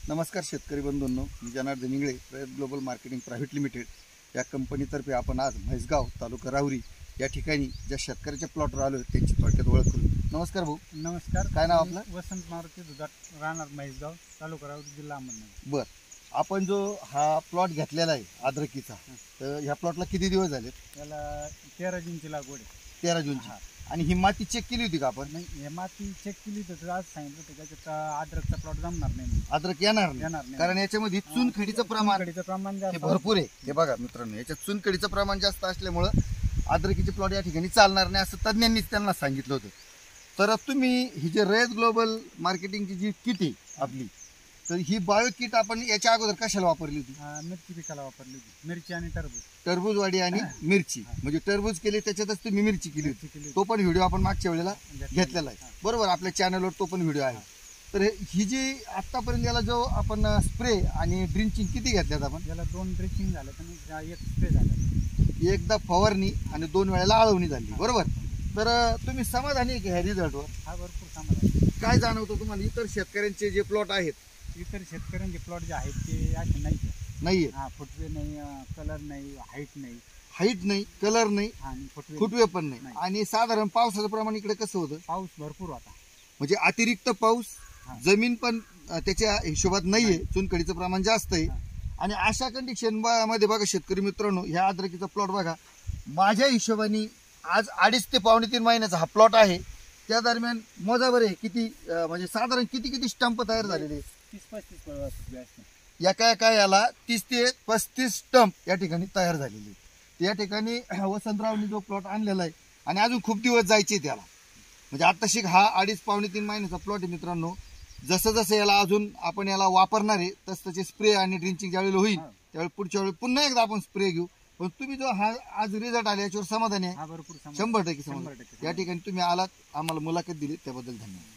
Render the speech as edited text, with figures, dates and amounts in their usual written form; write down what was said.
नमस्कार शेतकरी बंधूंनो, मी जनार्दन इंगळे, रयत global marketing private limited या कंपनीतर्फे आपण आज म्हैसगाव तालुका राहुरी या ठिकाणी ज्या शेतकऱ्याच्या प्लॉटवर आलो त्यांची थोडक्यात ओळख करू. नमस्कार भाऊ. नमस्कार. काय नाव आपलं? वसंत मारुती दुधाट, राहणार म्हैसगाव, तालुका राहुरी, जिल्हा अहमदनगर. बर, आपण जो हा प्लॉट घेतलेला आहे अद्रकीचा, तर ह्या प्लॉटला किती दिवस झाले? त्याला 13 जूनची लागवड आहे. 13 जूनची. आणि ही माती चेक केली होती का आपण? नाही, हे माती चेक केली तर आज सांगितलं होतं त्याच्यात अद्रकचा प्लॉट जमणार नाही, अद्रक येणार नाही, कारण याच्यामध्ये चुनखडीचं प्रमाण जास्त भरपूर आहे. हे बघा मित्रांनो, याच्यात चुनखडीचं प्रमाण जास्त असल्यामुळं अद्रकीचे प्लॉट या ठिकाणी चालणार नाही असं तज्ज्ञांनीच त्यांना सांगितलं होतं. तर तुम्ही ही जे रयत ग्लोबल मार्केटिंगची जी किट आहे आपली, तर ही बायो किट आपण याच्या अगोदर कशाला वापरली होती? मिरची पिकाला वापरली होती. मिरची आणि टरबूज. टरबूजवाडी आणि मिरची, म्हणजे टरबूज केली त्याच्यातच तुम्ही मिरची केली होती. तो पण व्हिडिओ आपण मागच्या वेळेला घेतलेला आहे, बरोबर? आपल्या चॅनलवर तो पण व्हिडिओ आहे. तर ही जी आतापर्यंत याला जो आपण स्प्रे आणि ड्रिंचिंग किती घेतल्यात आपण? याला 2 ड्रिचिंग झालं आणि 1 स्प्रे झालं. एकदा फवारणी आणि 2 वेळेला आळवणी झाली, बरोबर? तर तुम्ही समाधानी आहे की ह्या रिझल्टवर? हा, भरपूर समाधान. काय जाणवतं तुम्हाला इतर शेतकऱ्यांचे जे प्लॉट आहेत? इतर शेतकऱ्यांचे प्लॉट जे आहेत ते असे नाहीये. फुटवे नाही, कलर नाही, हाईट नाही, कलर नाही, आणि फुटवे पण नाही. आणि साधारण पावसाचं प्रमाण इकडे कसं होतं? पाऊस भरपूर होता, म्हणजे अतिरिक्त पाऊस, जमीन पण त्याच्या हिशोबात नाहीये, चुनखडीचं प्रमाण जास्त आहे. आणि अशा कंडिशन मध्ये बघा शेतकरी मित्रांनो, ह्या अद्रकीचा प्लॉट बघा, माझ्या हिशोबाने आज 2.5 ते 3.5 महिन्याचा हा प्लॉट आहे. त्या दरम्यान मोजा बरे किती, म्हणजे साधारण किती स्टंप तयार झालेले? 30-35 एका याला 30 ते 35 स्टंप या ठिकाणी तयार झालेले. या ठिकाणी वसंतरावनी जो प्लॉट आणलेला आहे आणि अजून खूप दिवस जायचे त्याला, म्हणजे आत्ताशी हा 2.5-3 महिन्याचा प्लॉट आहे मित्रांनो. जसं जसं याला अजून आपण याला वापरणार आहे तसं त्याचे स्प्रे आणि ड्रिंचिंग ज्यावेळेला होईल त्यावेळी पुढच्या वेळी पुन्हा एकदा आपण स्प्रे घेऊ. पण तुम्ही जो हा आज रिझल्ट आला याच्यावर समाधानी आहे? भरपूर 100% समाधान. या ठिकाणी तुम्ही आलात, आम्हाला मुलाखत दिली त्याबद्दल धन्यवाद.